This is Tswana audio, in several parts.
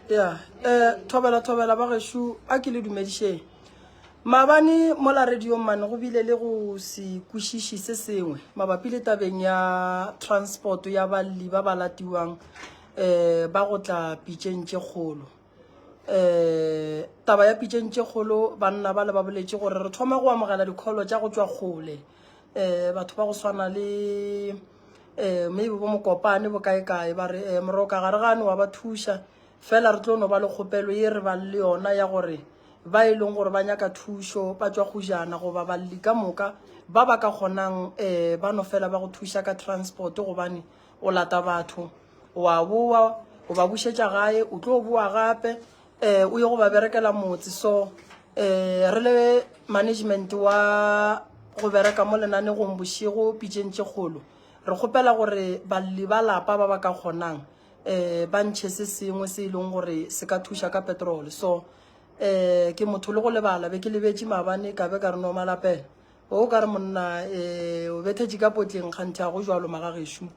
ya thobela ba gesho a ke le dumedišeng maabane mo la radio mane go bile le go se kwešiši se sengwe mabapi le tabeng ya transport ya balli ba ba latiwang ba go tla pitšeng tše kgolo taba ya pitšeng tše kgolo banna ba le ba boletše gore re thoma go amogela dikholo tša go tšwa kgole batho ba go swana le maybe bo mokopane bo kae ba re moroka gare gane wa ba thuša fela re tlo no ba le kgopelo ye re ba le yona ya gore ba e leng gore ba nyaka thušo ba tšwa go jana goba balli ka moka ba ba ka kgonang ba no fela ba go thuša ka transport gobane o lata batho wa boa o ba bušetša gae o tlo boa gape o ye go ba berekela motse so re le management wa go bereka mo lenanegong bošego pitšeng tše kgolo re kgopela gore balli ba lapa ba ba ka kgonang ba ntšhe se sengwe se e leng gore se ka thuša ka petrol so ke motho le go lebala be ke lebetše maabane ka be ka re no malapela o ka re monna o bethetše ka potleng kganthe a go jwalo magagešo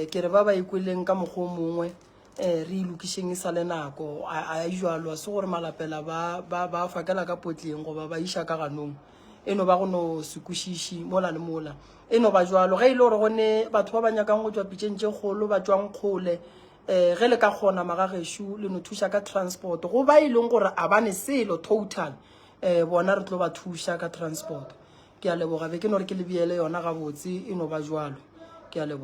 ke re ba ba ikweleng ka mokgwa o mongwe re ilokišeng e sa le nako a jwalo a se gore malapela ba fakela ka potleng goba ba iša ka ganong eno ba go no se kwešiši mola le mola eno ba jwalo ge e le gore gone batho ba ba nyakang go tšwa pitšeng tše kgolo ba tšwang kgole ge le ka kgona magagešo le no thuša ka transport go ba e leng gore a bane selo total bona re tlo ba thuša ka transport ke a leboga be ke no re ke lebiele yona gabotse eno ba jwalo ke a leboga